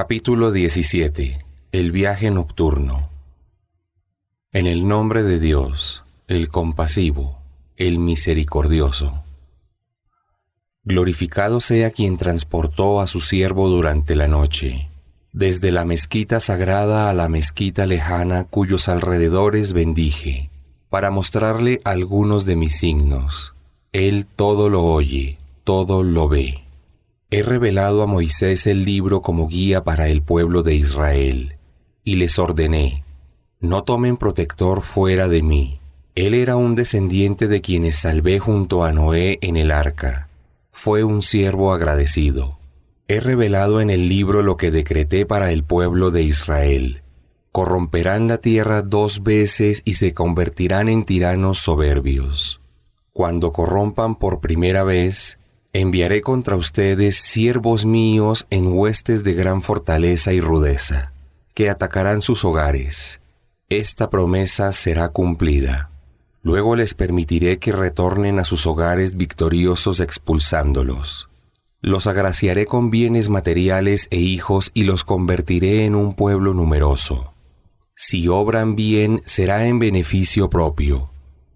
Capítulo 17. El viaje nocturno. En el nombre de Dios, el compasivo, el misericordioso. Glorificado sea quien transportó a su siervo durante la noche, desde la mezquita sagrada a la mezquita lejana cuyos alrededores bendije, para mostrarle algunos de mis signos. Él todo lo oye, todo lo ve. He revelado a Moisés el libro como guía para el pueblo de Israel, y les ordené, no tomen protector fuera de mí. Él era un descendiente de quienes salvé junto a Noé en el arca. Fue un siervo agradecido. He revelado en el libro lo que decreté para el pueblo de Israel. Corromperán la tierra 2 veces y se convertirán en tiranos soberbios. Cuando corrompan por primera vez, enviaré contra ustedes siervos míos en huestes de gran fortaleza y rudeza, que atacarán sus hogares. Esta promesa será cumplida. Luego les permitiré que retornen a sus hogares victoriosos expulsándolos. Los agraciaré con bienes materiales e hijos y los convertiré en un pueblo numeroso. Si obran bien, será en beneficio propio,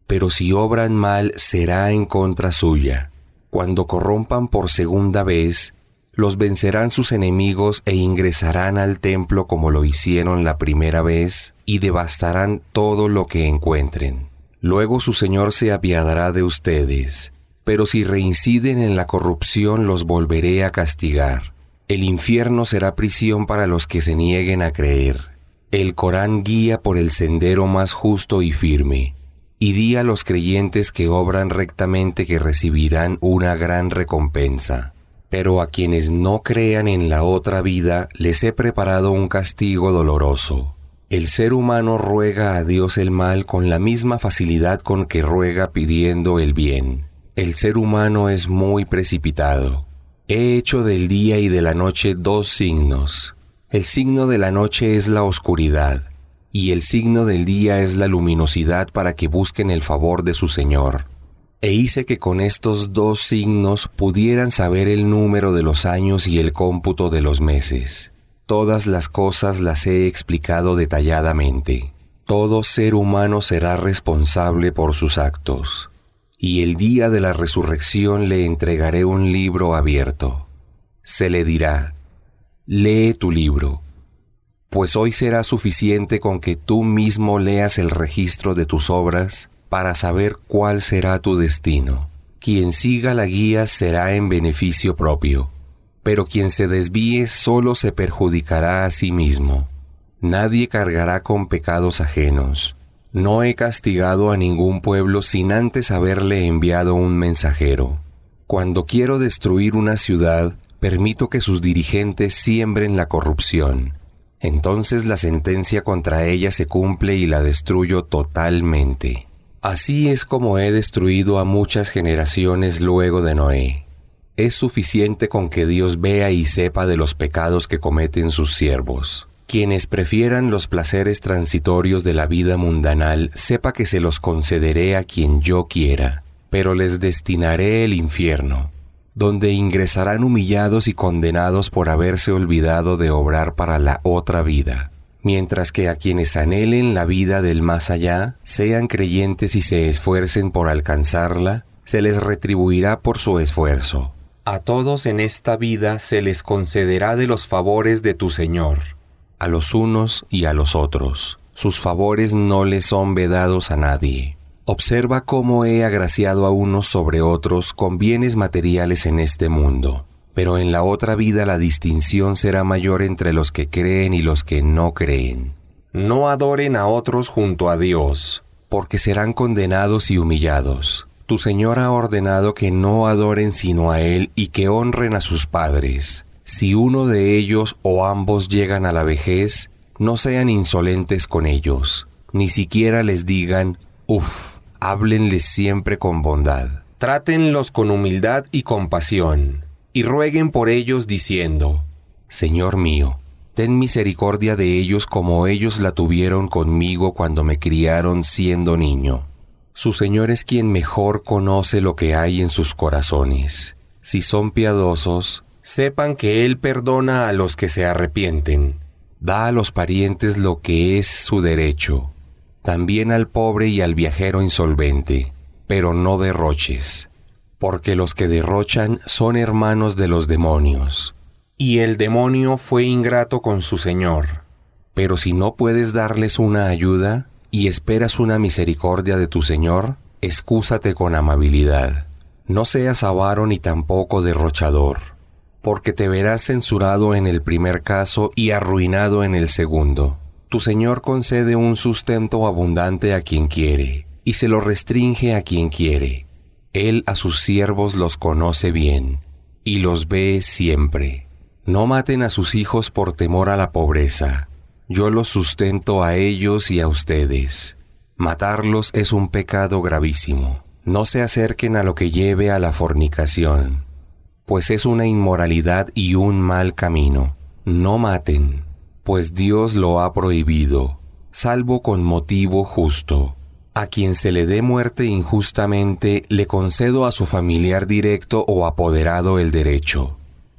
pero si obran mal, será en contra suya. Cuando corrompan por segunda vez, los vencerán sus enemigos e ingresarán al templo como lo hicieron la primera vez y devastarán todo lo que encuentren. Luego su Señor se apiadará de ustedes, pero si reinciden en la corrupción los volveré a castigar. El infierno será prisión para los que se nieguen a creer. El Corán guía por el sendero más justo y firme. Y di a los creyentes que obran rectamente que recibirán una gran recompensa. Pero a quienes no crean en la otra vida, les he preparado un castigo doloroso. El ser humano ruega a Dios el mal con la misma facilidad con que ruega pidiendo el bien. El ser humano es muy precipitado. He hecho del día y de la noche 2 signos. El signo de la noche es la oscuridad, y el signo del día es la luminosidad para que busquen el favor de su Señor. E hice que con estos 2 signos pudieran saber el número de los años y el cómputo de los meses. Todas las cosas las he explicado detalladamente. Todo ser humano será responsable por sus actos. Y el día de la resurrección le entregaré un libro abierto. Se le dirá, lee tu libro. Pues hoy será suficiente con que tú mismo leas el registro de tus obras para saber cuál será tu destino. Quien siga la guía será en beneficio propio, pero quien se desvíe solo se perjudicará a sí mismo. Nadie cargará con pecados ajenos. No he castigado a ningún pueblo sin antes haberle enviado un mensajero. Cuando quiero destruir una ciudad, permito que sus dirigentes siembren la corrupción. Entonces la sentencia contra ella se cumple y la destruyo totalmente. Así es como he destruido a muchas generaciones luego de Noé. Es suficiente con que Dios vea y sepa de los pecados que cometen sus siervos. Quienes prefieran los placeres transitorios de la vida mundanal, sepa que se los concederé a quien yo quiera, pero les destinaré el infierno, donde ingresarán humillados y condenados por haberse olvidado de obrar para la otra vida, mientras que a quienes anhelen la vida del más allá, sean creyentes y se esfuercen por alcanzarla, se les retribuirá por su esfuerzo. A todos en esta vida se les concederá de los favores de tu Señor, a los unos y a los otros. Sus favores no les son vedados a nadie. Observa cómo he agraciado a unos sobre otros con bienes materiales en este mundo, pero en la otra vida la distinción será mayor entre los que creen y los que no creen. No adoren a otros junto a Dios, porque serán condenados y humillados. Tu Señor ha ordenado que no adoren sino a Él y que honren a sus padres. Si uno de ellos o ambos llegan a la vejez, no sean insolentes con ellos, ni siquiera les digan, ¡uf! Háblenles siempre con bondad. Trátenlos con humildad y compasión, y rueguen por ellos diciendo, Señor mío, ten misericordia de ellos como ellos la tuvieron conmigo cuando me criaron siendo niño. Su Señor es quien mejor conoce lo que hay en sus corazones. Si son piadosos, sepan que Él perdona a los que se arrepienten, da a los parientes lo que es su derecho, también al pobre y al viajero insolvente, pero no derroches, porque los que derrochan son hermanos de los demonios. Y el demonio fue ingrato con su señor. Pero si no puedes darles una ayuda y esperas una misericordia de tu señor, excúsate con amabilidad. No seas avaro ni tampoco derrochador, porque te verás censurado en el primer caso y arruinado en el segundo. Tu señor concede un sustento abundante a quien quiere, y se lo restringe a quien quiere. Él a sus siervos los conoce bien, y los ve siempre. No maten a sus hijos por temor a la pobreza. Yo los sustento a ellos y a ustedes. Matarlos es un pecado gravísimo. No se acerquen a lo que lleve a la fornicación, pues es una inmoralidad y un mal camino. No maten, pues Dios lo ha prohibido, salvo con motivo justo. A quien se le dé muerte injustamente, le concedo a su familiar directo o apoderado el derecho,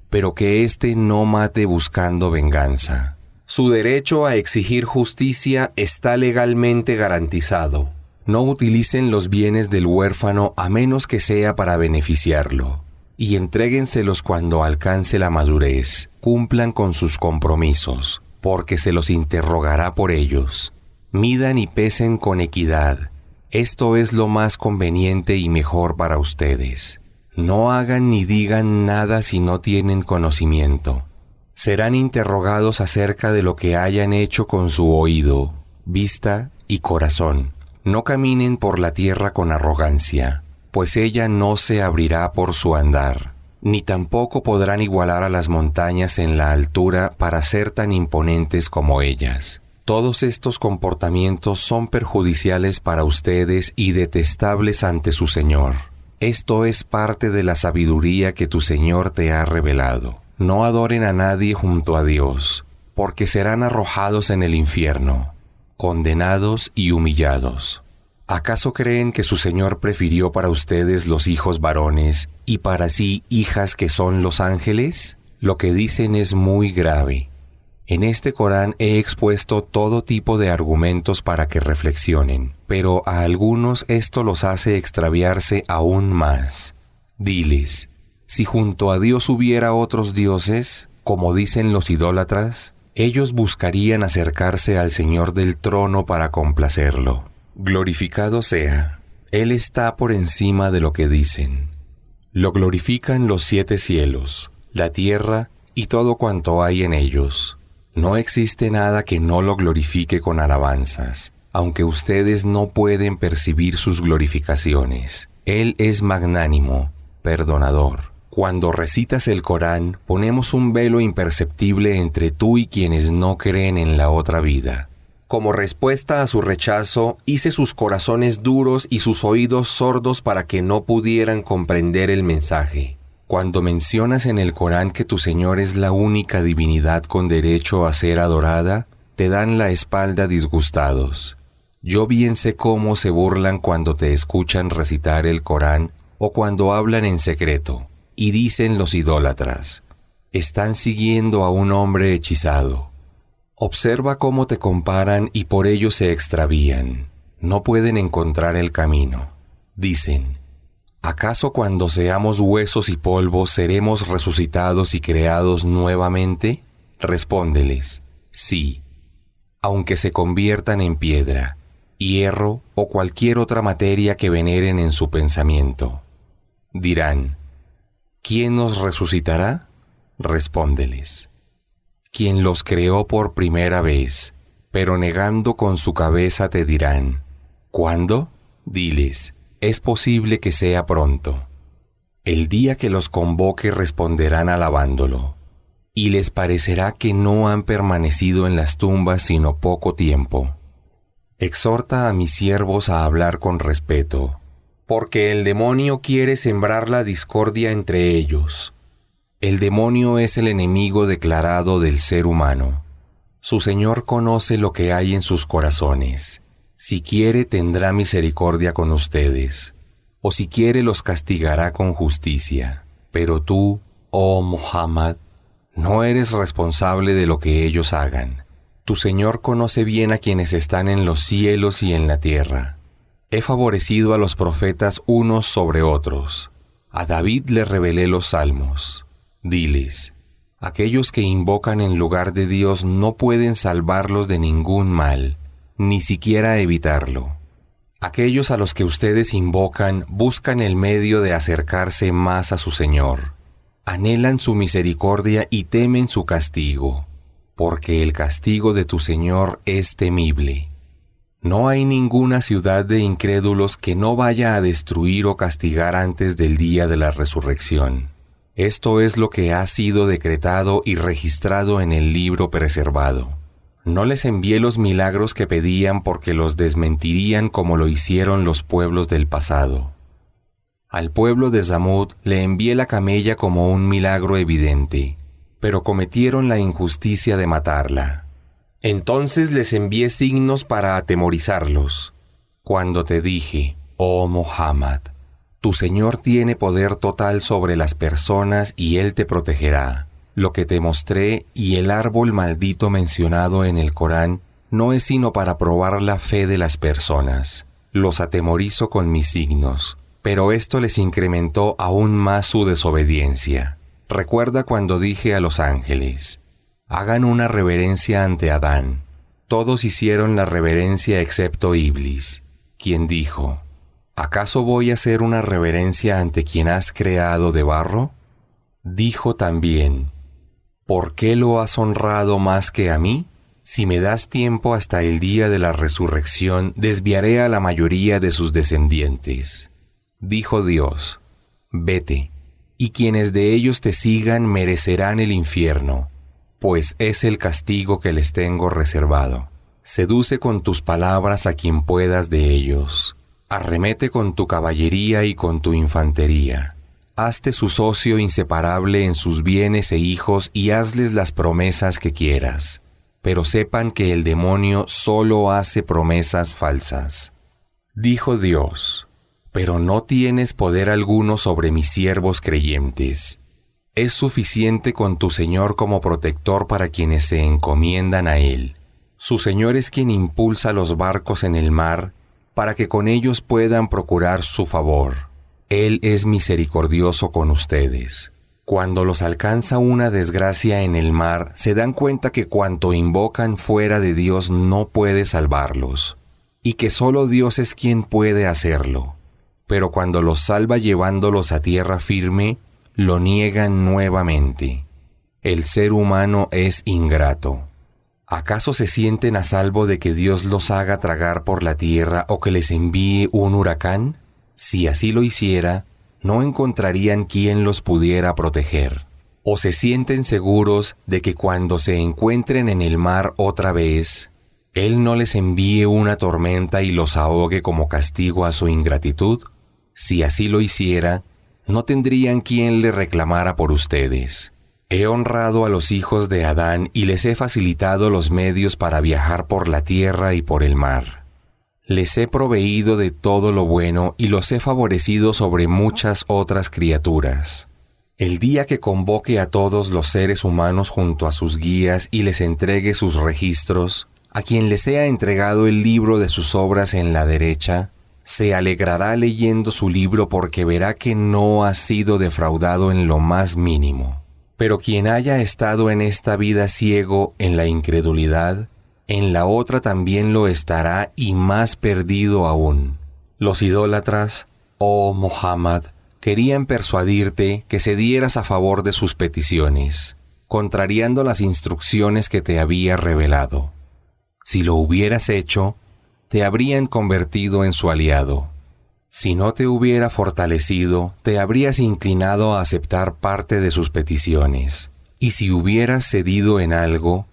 pero que éste no mate buscando venganza. Su derecho a exigir justicia está legalmente garantizado. No utilicen los bienes del huérfano a menos que sea para beneficiarlo, y entréguenselos cuando alcance la madurez. Cumplan con sus compromisos, porque se los interrogará por ellos. Midan y pesen con equidad. Esto es lo más conveniente y mejor para ustedes. No hagan ni digan nada si no tienen conocimiento. Serán interrogados acerca de lo que hayan hecho con su oído, vista y corazón. No caminen por la tierra con arrogancia, pues ella no se abrirá por su andar, ni tampoco podrán igualar a las montañas en la altura para ser tan imponentes como ellas. Todos estos comportamientos son perjudiciales para ustedes y detestables ante su Señor. Esto es parte de la sabiduría que tu Señor te ha revelado. No adoren a nadie junto a Dios, porque serán arrojados en el infierno, condenados y humillados. ¿Acaso creen que su Señor prefirió para ustedes los hijos varones y para sí hijas que son los ángeles? Lo que dicen es muy grave. En este Corán he expuesto todo tipo de argumentos para que reflexionen, pero a algunos esto los hace extraviarse aún más. Diles, si junto a Dios hubiera otros dioses, como dicen los idólatras, ellos buscarían acercarse al Señor del trono para complacerlo. Glorificado sea, Él está por encima de lo que dicen. Lo glorifican los 7 cielos, la tierra y todo cuanto hay en ellos. No existe nada que no lo glorifique con alabanzas, aunque ustedes no pueden percibir sus glorificaciones. Él es magnánimo, perdonador. Cuando recitas el Corán, ponemos un velo imperceptible entre tú y quienes no creen en la otra vida. Como respuesta a su rechazo, hice sus corazones duros y sus oídos sordos para que no pudieran comprender el mensaje. Cuando mencionas en el Corán que tu Señor es la única divinidad con derecho a ser adorada, te dan la espalda disgustados. Yo bien sé cómo se burlan cuando te escuchan recitar el Corán o cuando hablan en secreto, y dicen los idólatras, están siguiendo a un hombre hechizado. Observa cómo te comparan y por ello se extravían. No pueden encontrar el camino. Dicen, ¿acaso cuando seamos huesos y polvo seremos resucitados y creados nuevamente? Respóndeles, sí, aunque se conviertan en piedra, hierro o cualquier otra materia que veneren en su pensamiento. Dirán, ¿quién nos resucitará? Respóndeles, quien los creó por primera vez, pero negando con su cabeza te dirán, ¿cuándo? Diles, es posible que sea pronto. El día que los convoque responderán alabándolo, y les parecerá que no han permanecido en las tumbas sino poco tiempo. Exhorta a mis siervos a hablar con respeto, porque el demonio quiere sembrar la discordia entre ellos. El demonio es el enemigo declarado del ser humano. Su Señor conoce lo que hay en sus corazones. Si quiere tendrá misericordia con ustedes, o si quiere los castigará con justicia. Pero tú, oh Muhammad, no eres responsable de lo que ellos hagan. Tu Señor conoce bien a quienes están en los cielos y en la tierra. He favorecido a los profetas unos sobre otros. A David le revelé los salmos. Diles: aquellos que invocan en lugar de Dios no pueden salvarlos de ningún mal, ni siquiera evitarlo. Aquellos a los que ustedes invocan buscan el medio de acercarse más a su Señor. Anhelan su misericordia y temen su castigo, porque el castigo de tu Señor es temible. No hay ninguna ciudad de incrédulos que no vaya a destruir o castigar antes del día de la resurrección. Esto es lo que ha sido decretado y registrado en el libro preservado. No les envié los milagros que pedían porque los desmentirían como lo hicieron los pueblos del pasado. Al pueblo de Samud le envié la camella como un milagro evidente, pero cometieron la injusticia de matarla. Entonces les envié signos para atemorizarlos. Cuando te dije, oh Muhammad, tu Señor tiene poder total sobre las personas y Él te protegerá. Lo que te mostré y el árbol maldito mencionado en el Corán no es sino para probar la fe de las personas. Los atemorizo con mis signos, pero esto les incrementó aún más su desobediencia. Recuerda cuando dije a los ángeles: hagan una reverencia ante Adán. Todos hicieron la reverencia excepto Iblis, quien dijo: ¿acaso voy a hacer una reverencia ante quien has creado de barro? Dijo también: ¿por qué lo has honrado más que a mí? Si me das tiempo hasta el día de la resurrección, desviaré a la mayoría de sus descendientes. Dijo Dios: vete, y quienes de ellos te sigan merecerán el infierno, pues es el castigo que les tengo reservado. Seduce con tus palabras a quien puedas de ellos. Arremete con tu caballería y con tu infantería. Hazte su socio inseparable en sus bienes e hijos y hazles las promesas que quieras. Pero sepan que el demonio solo hace promesas falsas. Dijo Dios: pero no tienes poder alguno sobre mis siervos creyentes. Es suficiente con tu Señor como protector para quienes se encomiendan a Él. Su Señor es quien impulsa los barcos en el mar para que con ellos puedan procurar su favor. Él es misericordioso con ustedes. Cuando los alcanza una desgracia en el mar, se dan cuenta que cuanto invocan fuera de Dios no puede salvarlos, y que solo Dios es quien puede hacerlo. Pero cuando los salva llevándolos a tierra firme, lo niegan nuevamente. El ser humano es ingrato. ¿Acaso se sienten a salvo de que Dios los haga tragar por la tierra o que les envíe un huracán? Si así lo hiciera, no encontrarían quien los pudiera proteger. ¿O se sienten seguros de que cuando se encuentren en el mar otra vez, Él no les envíe una tormenta y los ahogue como castigo a su ingratitud? Si así lo hiciera, no tendrían quien le reclamara por ustedes. He honrado a los hijos de Adán y les he facilitado los medios para viajar por la tierra y por el mar. Les he proveído de todo lo bueno y los he favorecido sobre muchas otras criaturas. El día que convoque a todos los seres humanos junto a sus guías y les entregue sus registros, a quien les sea entregado el libro de sus obras en la derecha, se alegrará leyendo su libro porque verá que no ha sido defraudado en lo más mínimo. Pero quien haya estado en esta vida ciego en la incredulidad, en la otra también lo estará y más perdido aún. Los idólatras, oh Muhammad, querían persuadirte que cedieras a favor de sus peticiones, contrariando las instrucciones que te había revelado. Si lo hubieras hecho, te habrían convertido en su aliado. Si no te hubiera fortalecido, te habrías inclinado a aceptar parte de sus peticiones. Y si hubieras cedido en algo,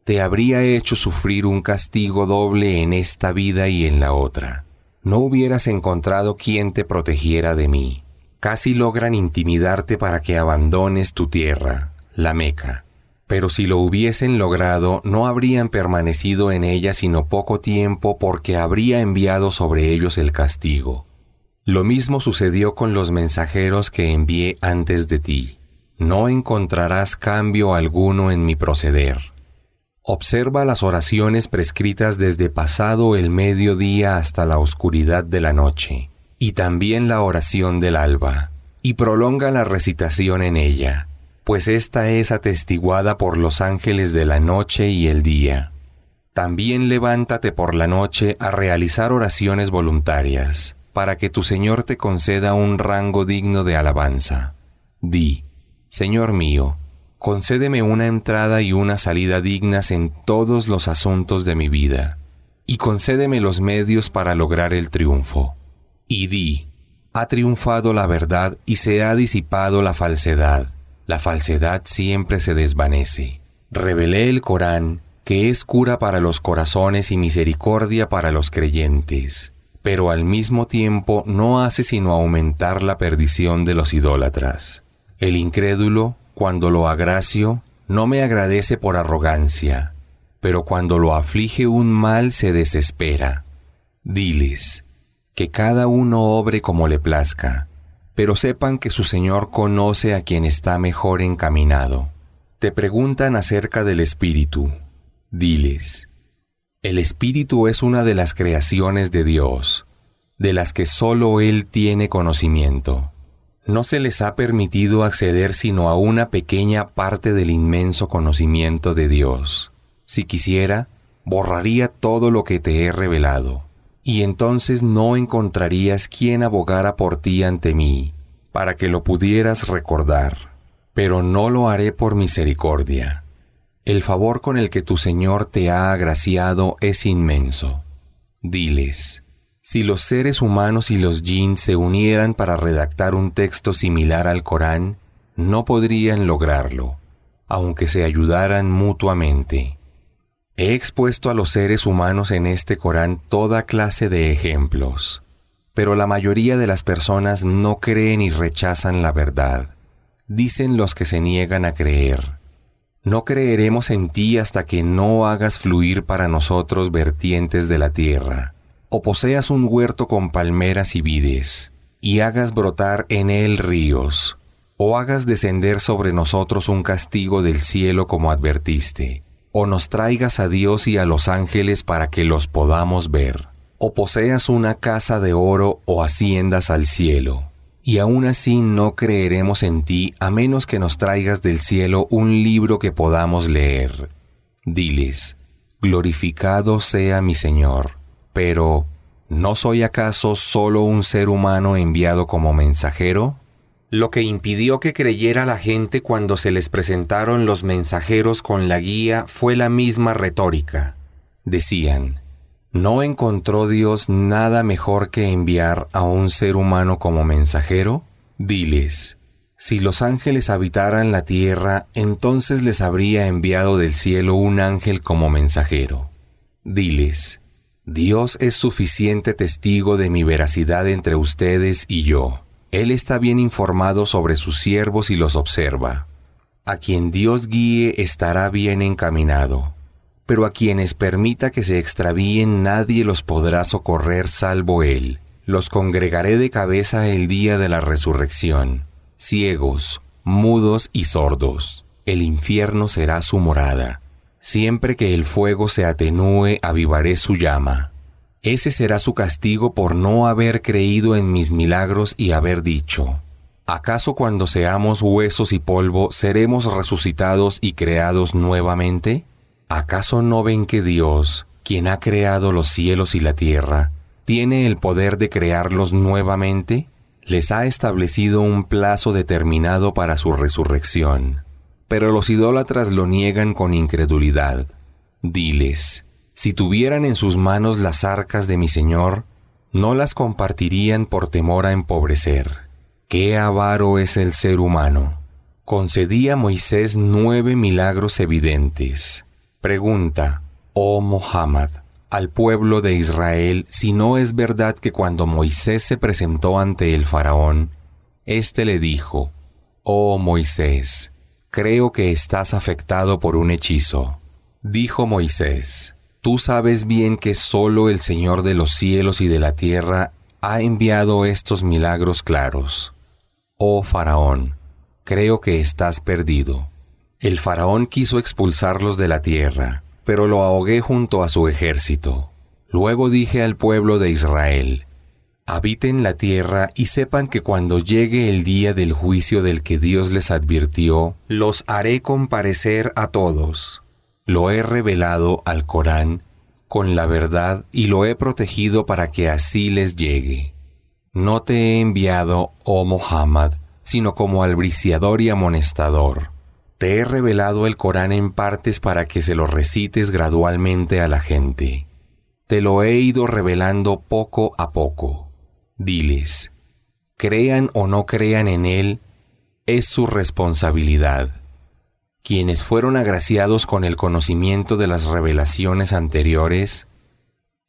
te habría hecho sufrir un castigo doble en esta vida y en la otra. No hubieras encontrado quien te protegiera de mí. Casi logran intimidarte para que abandones tu tierra, la Meca. Pero si lo hubiesen logrado, no habrían permanecido en ella sino poco tiempo porque habría enviado sobre ellos el castigo. Lo mismo sucedió con los mensajeros que envié antes de ti. no encontrarás cambio alguno en mi proceder. Observa las oraciones prescritas desde pasado el mediodía hasta la oscuridad de la noche, y también la oración del alba, y prolonga la recitación en ella, pues ésta es atestiguada por los ángeles de la noche y el día. También levántate por la noche a realizar oraciones voluntarias, para que tu Señor te conceda un rango digno de alabanza. Di: Señor mío, concédeme una entrada y una salida dignas en todos los asuntos de mi vida, y concédeme los medios para lograr el triunfo. Y di: ha triunfado la verdad y se ha disipado la falsedad. La falsedad siempre se desvanece. Revelé el Corán, que es cura para los corazones y misericordia para los creyentes, pero al mismo tiempo no hace sino aumentar la perdición de los idólatras. El incrédulo, cuando lo agracio, no me agradece por arrogancia, pero cuando lo aflige un mal se desespera. Diles: que cada uno obre como le plazca, pero sepan que su Señor conoce a quien está mejor encaminado. Te preguntan acerca del Espíritu. Diles: el Espíritu es una de las creaciones de Dios, de las que solo Él tiene conocimiento. No se les ha permitido acceder sino a una pequeña parte del inmenso conocimiento de Dios. Si quisiera, borraría todo lo que te he revelado, y entonces no encontrarías quien abogara por ti ante mí, para que lo pudieras recordar. Pero no lo haré por misericordia. El favor con el que tu Señor te ha agraciado es inmenso. Diles: si los seres humanos y los jinn se unieran para redactar un texto similar al Corán, no podrían lograrlo, aunque se ayudaran mutuamente. He expuesto a los seres humanos en este Corán toda clase de ejemplos, pero la mayoría de las personas no creen y rechazan la verdad. Dicen los que se niegan a creer: no creeremos en ti hasta que no hagas fluir para nosotros vertientes de la tierra, o poseas un huerto con palmeras y vides, y hagas brotar en él ríos, o hagas descender sobre nosotros un castigo del cielo como advertiste, o nos traigas a Dios y a los ángeles para que los podamos ver, o poseas una casa de oro o asciendas al cielo. Y aún así no creeremos en ti a menos que nos traigas del cielo un libro que podamos leer. Diles: glorificado sea mi Señor. Pero, ¿no soy acaso solo un ser humano enviado como mensajero? Lo que impidió que creyera la gente cuando se les presentaron los mensajeros con la guía fue la misma retórica. Decían: ¿no encontró Dios nada mejor que enviar a un ser humano como mensajero? Diles: si los ángeles habitaran la tierra, entonces les habría enviado del cielo un ángel como mensajero. Diles: Dios es suficiente testigo de mi veracidad entre ustedes y yo. Él está bien informado sobre sus siervos y los observa. A quien Dios guíe estará bien encaminado, pero a quienes permita que se extravíen nadie los podrá socorrer salvo Él. Los congregaré de cabeza el día de la resurrección, ciegos, mudos y sordos. El infierno será su morada. Siempre que el fuego se atenúe, avivaré su llama. Ese será su castigo por no haber creído en mis milagros y haber dicho: ¿acaso cuando seamos huesos y polvo seremos resucitados y creados nuevamente? ¿Acaso no ven que Dios, quien ha creado los cielos y la tierra, tiene el poder de crearlos nuevamente? Les ha establecido un plazo determinado para su resurrección. Pero los idólatras lo niegan con incredulidad. Diles: si tuvieran en sus manos las arcas de mi Señor, no las compartirían por temor a empobrecer. ¡Qué avaro es el ser humano! Concedí a Moisés 9 milagros evidentes. Pregunta, oh Muhammad, al pueblo de Israel si no es verdad que cuando Moisés se presentó ante el faraón, éste le dijo: oh Moisés, creo que estás afectado por un hechizo. Dijo Moisés: tú sabes bien que solo el Señor de los cielos y de la tierra ha enviado estos milagros claros. Oh Faraón, creo que estás perdido. El faraón quiso expulsarlos de la tierra, pero lo ahogué junto a su ejército. Luego dije al pueblo de Israel: habiten la tierra y sepan que cuando llegue el día del juicio del que Dios les advirtió, los haré comparecer a todos. Lo he revelado al Corán con la verdad y lo he protegido para que así les llegue. No te he enviado, oh Muhammad, sino como albriciador y amonestador. Te he revelado el Corán en partes para que se lo recites gradualmente a la gente. Te lo he ido revelando poco a poco. Diles, crean o no crean en él, es su responsabilidad. Quienes fueron agraciados con el conocimiento de las revelaciones anteriores,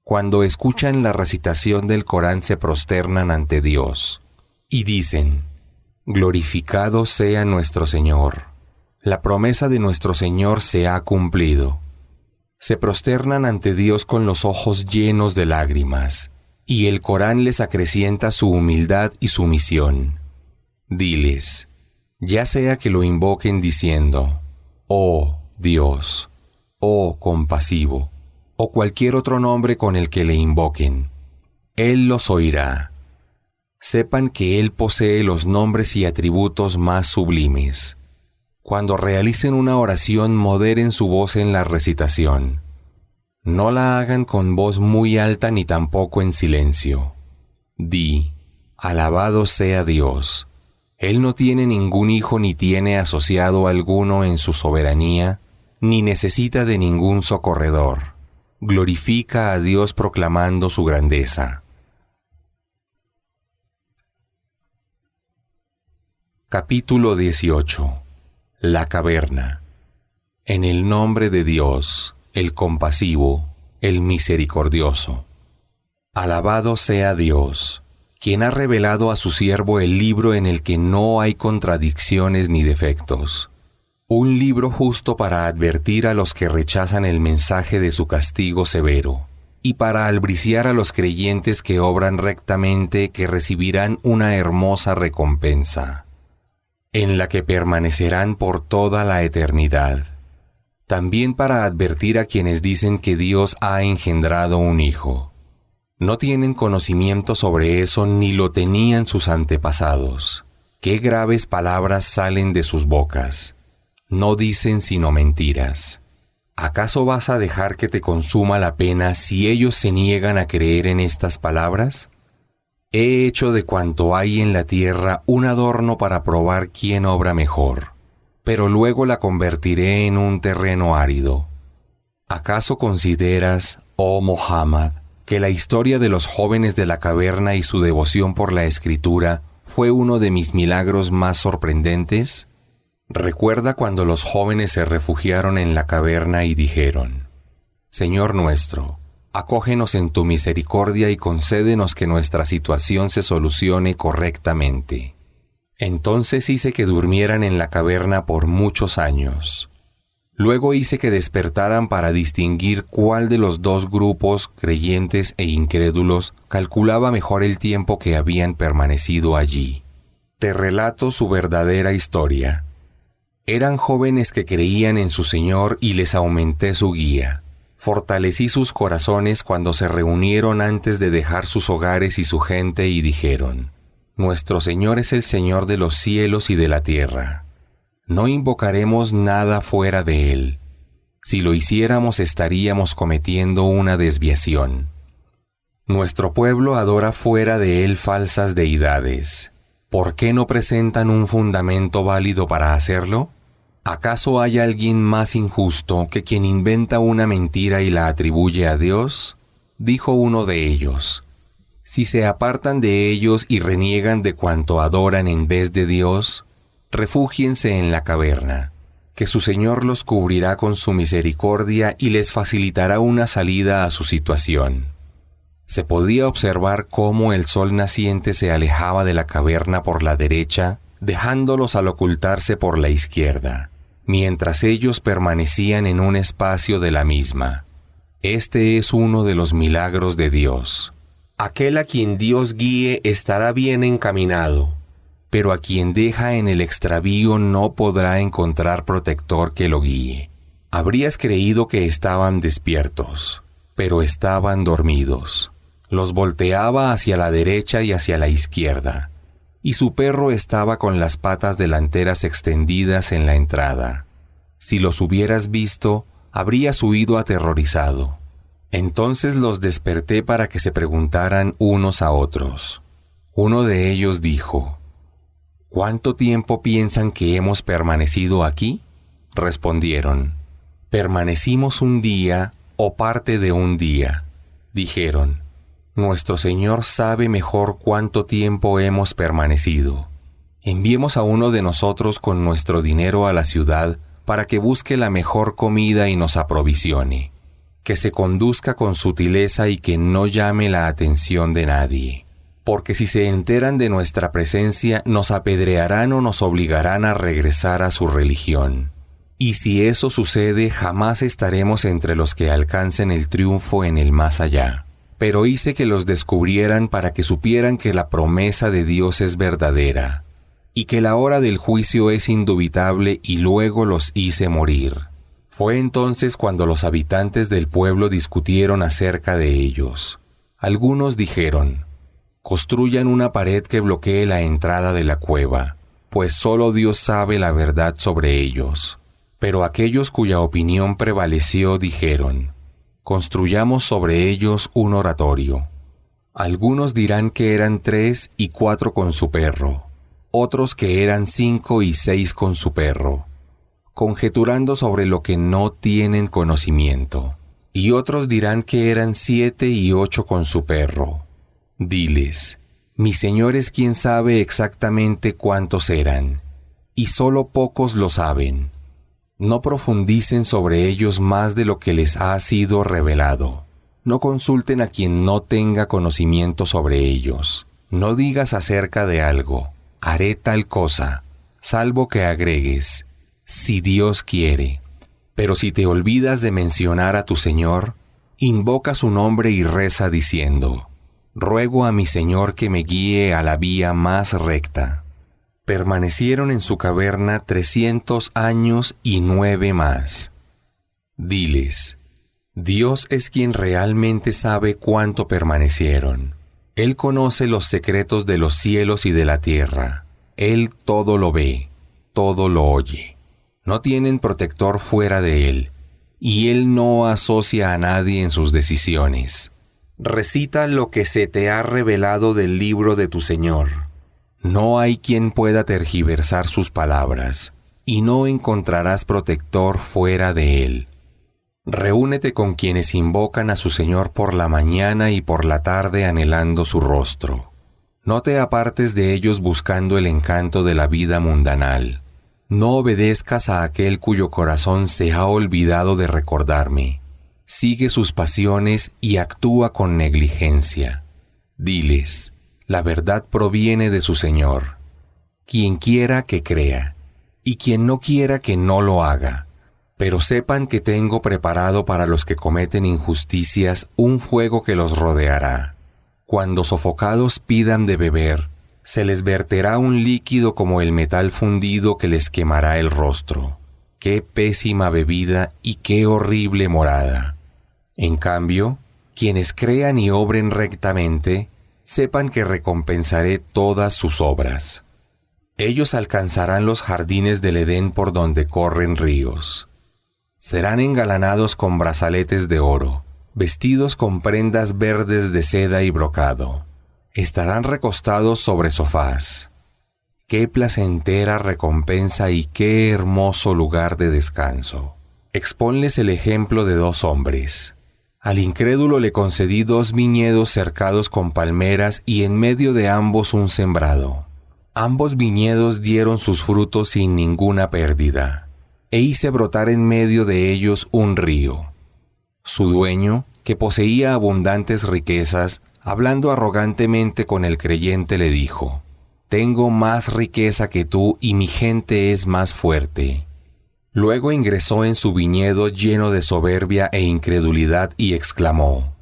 cuando escuchan la recitación del Corán se prosternan ante Dios y dicen: glorificado sea nuestro Señor. La promesa de nuestro Señor se ha cumplido. Se prosternan ante Dios con los ojos llenos de lágrimas, y el Corán les acrecienta su humildad y sumisión. Diles, ya sea que lo invoquen diciendo: oh Dios, oh compasivo, o cualquier otro nombre con el que le invoquen, Él los oirá. Sepan que Él posee los nombres y atributos más sublimes. Cuando realicen una oración, moderen su voz en la recitación. No la hagan con voz muy alta ni tampoco en silencio. Di, alabado sea Dios. Él no tiene ningún hijo ni tiene asociado alguno en su soberanía, ni necesita de ningún socorredor. Glorifica a Dios proclamando su grandeza. Capítulo 18. La caverna. En el nombre de Dios, el compasivo, el misericordioso. Alabado sea Dios, quien ha revelado a su siervo el libro en el que no hay contradicciones ni defectos. Un libro justo para advertir a los que rechazan el mensaje de su castigo severo, y para albriciar a los creyentes que obran rectamente, que recibirán una hermosa recompensa, en la que permanecerán por toda la eternidad. También para advertir a quienes dicen que Dios ha engendrado un hijo. No tienen conocimiento sobre eso ni lo tenían sus antepasados. Qué graves palabras salen de sus bocas. No dicen sino mentiras. ¿Acaso vas a dejar que te consuma la pena si ellos se niegan a creer en estas palabras? He hecho de cuanto hay en la tierra un adorno para probar quién obra mejor, pero luego la convertiré en un terreno árido. ¿Acaso consideras, oh Muhammad, que la historia de los jóvenes de la caverna y su devoción por la escritura fue uno de mis milagros más sorprendentes? Recuerda cuando los jóvenes se refugiaron en la caverna y dijeron: Señor nuestro, acógenos en tu misericordia y concédenos que nuestra situación se solucione correctamente. Entonces hice que durmieran en la caverna por muchos años. Luego hice que despertaran para distinguir cuál de los dos grupos, creyentes e incrédulos, calculaba mejor el tiempo que habían permanecido allí. Te relato su verdadera historia. Eran jóvenes que creían en su Señor y les aumenté su guía. Fortalecí sus corazones cuando se reunieron antes de dejar sus hogares y su gente y dijeron: Nuestro Señor es el Señor de los cielos y de la tierra. No invocaremos nada fuera de Él. Si lo hiciéramos estaríamos cometiendo una desviación. Nuestro pueblo adora fuera de Él falsas deidades. ¿Por qué no presentan un fundamento válido para hacerlo? ¿Acaso hay alguien más injusto que quien inventa una mentira y la atribuye a Dios? Dijo uno de ellos: Si se apartan de ellos y reniegan de cuanto adoran en vez de Dios, refúgiense en la caverna, que su Señor los cubrirá con su misericordia y les facilitará una salida a su situación. Se podía observar cómo el sol naciente se alejaba de la caverna por la derecha, dejándolos al ocultarse por la izquierda, mientras ellos permanecían en un espacio de la misma. Este es uno de los milagros de Dios. Aquel a quien Dios guíe estará bien encaminado. pero a quien deja en el extravío no podrá encontrar protector que lo guíe. Habrías creído que estaban despiertos, pero estaban dormidos. Los volteaba hacia la derecha y hacia la izquierda, y su perro estaba con las patas delanteras extendidas en la entrada. Si los hubieras visto, habrías huido aterrorizado. Entonces los desperté para que se preguntaran unos a otros. Uno de ellos dijo: ¿Cuánto tiempo piensan que hemos permanecido aquí? Respondieron: Permanecimos un día o parte de un día. Dijeron: Nuestro Señor sabe mejor cuánto tiempo hemos permanecido. Enviemos a uno de nosotros con nuestro dinero a la ciudad para que busque la mejor comida y nos aprovisione, que se conduzca con sutileza y que no llame la atención de nadie, porque si se enteran de nuestra presencia nos apedrearán o nos obligarán a regresar a su religión. Y si eso sucede, jamás estaremos entre los que alcancen el triunfo en el más allá. Pero hice que los descubrieran para que supieran que la promesa de Dios es verdadera, y que la hora del juicio es indubitable, y luego los hice morir. Fue entonces cuando los habitantes del pueblo discutieron acerca de ellos. Algunos dijeron: Construyan una pared que bloquee la entrada de la cueva, pues solo Dios sabe la verdad sobre ellos. Pero aquellos cuya opinión prevaleció dijeron: Construyamos sobre ellos un oratorio. Algunos dirán que eran 3 y 4 con su perro, otros que eran 5 y 6 con su perro, conjeturando sobre lo que no tienen conocimiento. Y otros dirán que eran 7 y 8 con su perro. Diles: Mi Señor es quien sabe exactamente cuántos eran, y solo pocos lo saben. No profundicen sobre ellos más de lo que les ha sido revelado. No consulten a quien no tenga conocimiento sobre ellos. No digas acerca de algo: haré tal cosa, salvo que agregues: si Dios quiere. Pero si te olvidas de mencionar a tu Señor, invoca su nombre y reza diciendo: Ruego a mi Señor que me guíe a la vía más recta. Permanecieron en su caverna 300 años y 9 más. Diles: Dios es quien realmente sabe cuánto permanecieron. Él conoce los secretos de los cielos y de la tierra. Él todo lo ve, todo lo oye. No tienen protector fuera de Él, y Él no asocia a nadie en sus decisiones. Recita lo que se te ha revelado del libro de tu Señor. No hay quien pueda tergiversar sus palabras, y no encontrarás protector fuera de Él. Reúnete con quienes invocan a su Señor por la mañana y por la tarde anhelando su rostro. No te apartes de ellos buscando el encanto de la vida mundanal. No obedezcas a aquel cuyo corazón se ha olvidado de recordarme. Sigue sus pasiones y actúa con negligencia. Diles: la verdad proviene de su Señor. Quien quiera que crea, y quien no quiera que no lo haga. Pero sepan que tengo preparado para los que cometen injusticias un fuego que los rodeará. Cuando sofocados pidan de beber, se les verterá un líquido como el metal fundido que les quemará el rostro. ¡Qué pésima bebida y qué horrible morada! En cambio, quienes crean y obren rectamente, sepan que recompensaré todas sus obras. Ellos alcanzarán los jardines del Edén por donde corren ríos. Serán engalanados con brazaletes de oro, vestidos con prendas verdes de seda y brocado. Estarán recostados sobre sofás. Qué placentera recompensa y qué hermoso lugar de descanso. Exponles el ejemplo de 2 hombres. Al incrédulo le concedí 2 viñedos cercados con palmeras y en medio de ambos un sembrado. Ambos viñedos dieron sus frutos sin ninguna pérdida, e hice brotar en medio de ellos un río. Su dueño, que poseía abundantes riquezas, hablando arrogantemente con el creyente, le dijo: Tengo más riqueza que tú y mi gente es más fuerte. Luego ingresó en su viñedo lleno de soberbia e incredulidad y exclamó: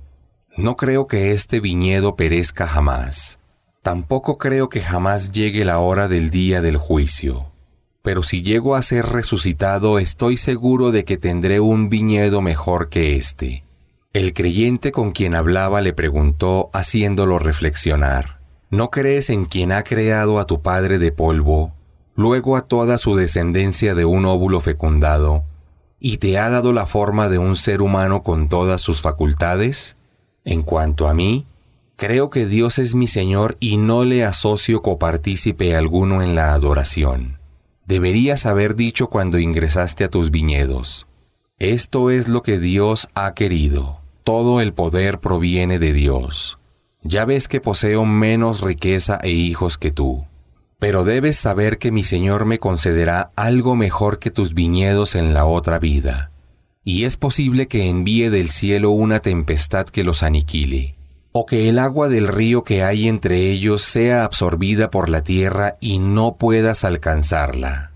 No creo que este viñedo perezca jamás. Tampoco creo que jamás llegue la hora del día del juicio. Pero si llego a ser resucitado, estoy seguro de que tendré un viñedo mejor que este. El creyente con quien hablaba le preguntó, haciéndolo reflexionar: ¿no crees en quien ha creado a tu padre de polvo, luego a toda su descendencia de un óvulo fecundado, y te ha dado la forma de un ser humano con todas sus facultades? En cuanto a mí, creo que Dios es mi Señor y no le asocio copartícipe alguno en la adoración. Deberías haber dicho cuando ingresaste a tus viñedos: esto es lo que Dios ha querido. Todo el poder proviene de Dios. Ya ves que poseo menos riqueza e hijos que tú. Pero debes saber que mi Señor me concederá algo mejor que tus viñedos en la otra vida. Y es posible que envíe del cielo una tempestad que los aniquile, o que el agua del río que hay entre ellos sea absorbida por la tierra y no puedas alcanzarla.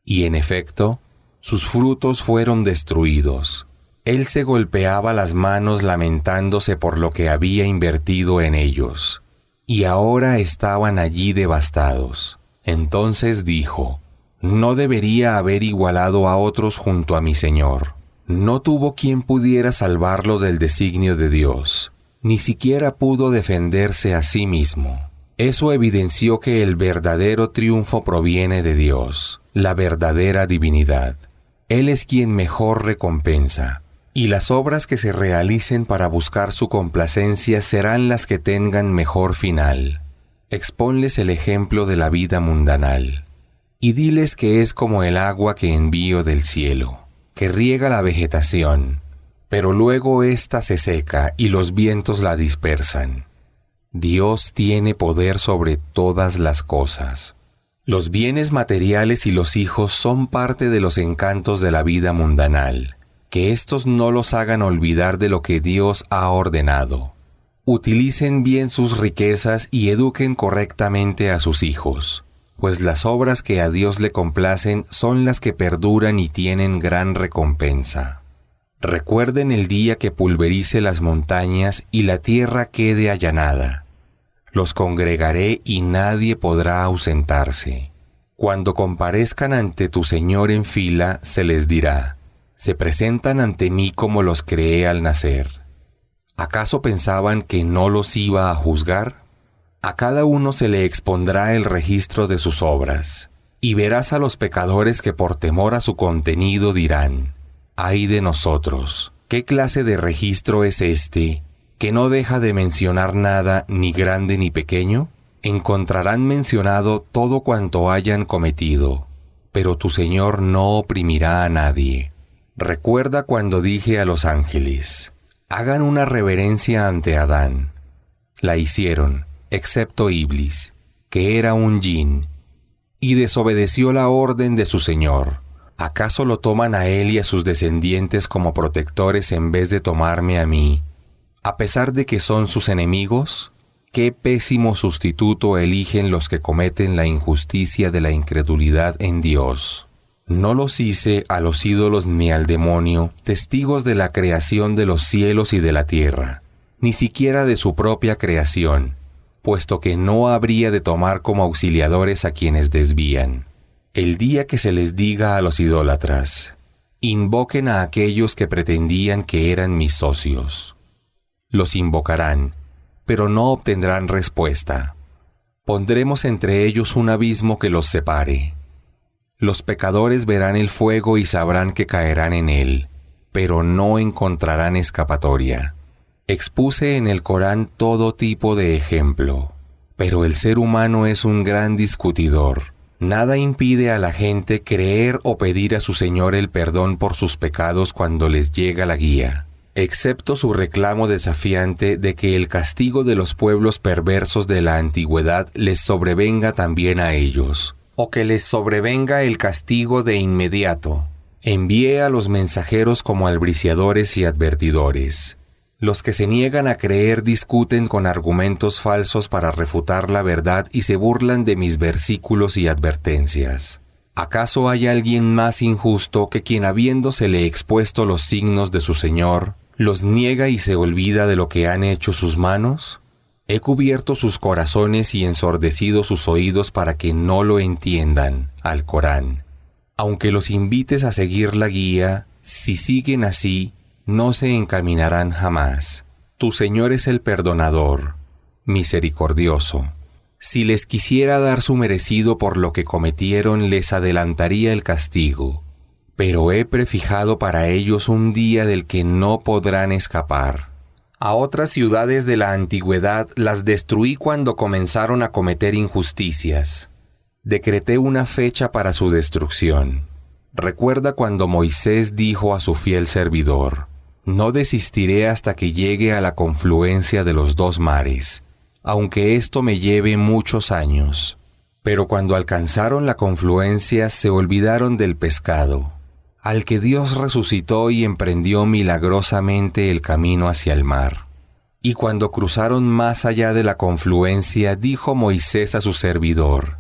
Y en efecto, sus frutos fueron destruidos. Él se golpeaba las manos lamentándose por lo que había invertido en ellos, y ahora estaban allí devastados. Entonces dijo: no debería haber igualado a otros junto a mi Señor. No tuvo quien pudiera salvarlo del designio de Dios, ni siquiera pudo defenderse a sí mismo. Eso evidenció que el verdadero triunfo proviene de Dios, la verdadera divinidad. Él es quien mejor recompensa, y las obras que se realicen para buscar su complacencia serán las que tengan mejor final. Exponles el ejemplo de la vida mundanal, y diles que es como el agua que envío del cielo, que riega la vegetación, pero luego ésta se seca y los vientos la dispersan. Dios tiene poder sobre todas las cosas. Los bienes materiales y los hijos son parte de los encantos de la vida mundanal. Que éstos no los hagan olvidar de lo que Dios ha ordenado. Utilicen bien sus riquezas y eduquen correctamente a sus hijos, pues las obras que a Dios le complacen son las que perduran y tienen gran recompensa. Recuerden el día que pulverice las montañas y la tierra quede allanada. Los congregaré y nadie podrá ausentarse. Cuando comparezcan ante tu Señor en fila, se les dirá: se presentan ante mí como los creé al nacer. ¿Acaso pensaban que no los iba a juzgar? A cada uno se le expondrá el registro de sus obras, y verás a los pecadores que por temor a su contenido dirán: ¡ay de nosotros! ¿Qué clase de registro es este, que no deja de mencionar nada, ni grande ni pequeño? Encontrarán mencionado todo cuanto hayan cometido, pero tu Señor no oprimirá a nadie. Recuerda cuando dije a los ángeles: hagan una reverencia ante Adán. La hicieron, excepto Iblis, que era un jin, y desobedeció la orden de su Señor. ¿Acaso lo toman a él y a sus descendientes como protectores en vez de tomarme a mí, a pesar de que son sus enemigos? ¿Qué pésimo sustituto eligen los que cometen la injusticia de la incredulidad en Dios? No los hice a los ídolos ni al demonio testigos de la creación de los cielos y de la tierra, ni siquiera de su propia creación, puesto que no habría de tomar como auxiliadores a quienes desvían. El día que se les diga a los idólatras: invoquen a aquellos que pretendían que eran mis socios. Los invocarán, pero no obtendrán respuesta. Pondremos entre ellos un abismo que los separe. Los pecadores verán el fuego y sabrán que caerán en él, pero no encontrarán escapatoria. Expuse en el Corán todo tipo de ejemplo, pero el ser humano es un gran discutidor. Nada impide a la gente creer o pedir a su Señor el perdón por sus pecados cuando les llega la guía, excepto su reclamo desafiante de que el castigo de los pueblos perversos de la antigüedad les sobrevenga también a ellos, o que les sobrevenga el castigo de inmediato. Envié a los mensajeros como albriciadores y advertidores. Los que se niegan a creer discuten con argumentos falsos para refutar la verdad y se burlan de mis versículos y advertencias. ¿Acaso hay alguien más injusto que quien, habiéndosele expuesto los signos de su Señor, los niega y se olvida de lo que han hecho sus manos? He cubierto sus corazones y ensordecido sus oídos para que no lo entiendan, al Corán. Aunque los invites a seguir la guía, si siguen así, no se encaminarán jamás. Tu Señor es el perdonador, misericordioso. Si les quisiera dar su merecido por lo que cometieron, les adelantaría el castigo. Pero he prefijado para ellos un día del que no podrán escapar. A otras ciudades de la antigüedad las destruí cuando comenzaron a cometer injusticias. Decreté una fecha para su destrucción. Recuerda cuando Moisés dijo a su fiel servidor: no desistiré hasta que llegue a la confluencia de los dos mares, aunque esto me lleve muchos años. Pero cuando alcanzaron la confluencia se olvidaron del pescado, al que Dios resucitó y emprendió milagrosamente el camino hacia el mar. Y cuando cruzaron más allá de la confluencia, dijo Moisés a su servidor: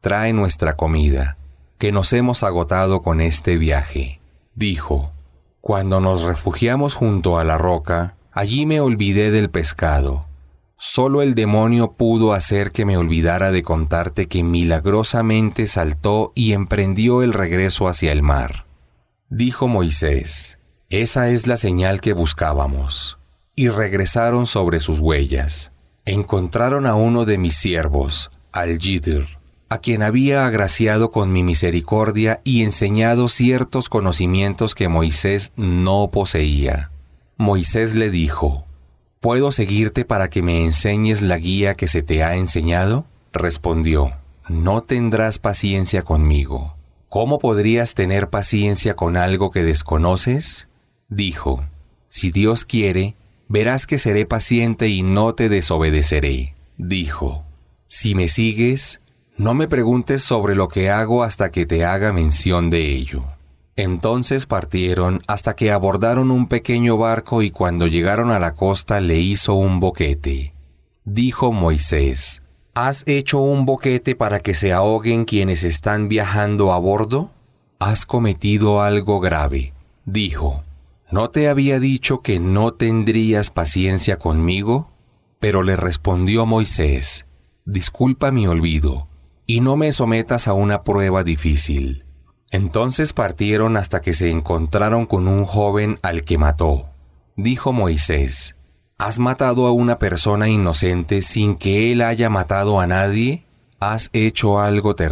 trae nuestra comida, que nos hemos agotado con este viaje. Dijo: cuando nos refugiamos junto a la roca, allí me olvidé del pescado. Solo el demonio pudo hacer que me olvidara de contarte que milagrosamente saltó y emprendió el regreso hacia el mar. Dijo Moisés: esa es la señal que buscábamos. Y regresaron sobre sus huellas. Encontraron a uno de mis siervos, Al-Jidr, a quien había agraciado con mi misericordia y enseñado ciertos conocimientos que Moisés no poseía. Moisés le dijo: ¿puedo seguirte para que me enseñes la guía que se te ha enseñado? Respondió: no tendrás paciencia conmigo. ¿Cómo podrías tener paciencia con algo que desconoces? Dijo: si Dios quiere, verás que seré paciente y no te desobedeceré. Dijo: si me sigues, no me preguntes sobre lo que hago hasta que te haga mención de ello. Entonces partieron hasta que abordaron un pequeño barco y cuando llegaron a la costa le hizo un boquete. Dijo Moisés: ¿has hecho un boquete para que se ahoguen quienes están viajando a bordo? Has cometido algo grave. Dijo: ¿no te había dicho que no tendrías paciencia conmigo? Pero le respondió Moisés: disculpa mi olvido, y no me sometas a una prueba difícil. Entonces partieron hasta que se encontraron con un joven al que mató. Dijo Moisés: ¿has matado a una persona inocente sin que él haya matado a nadie? ¿Has hecho algo terrible?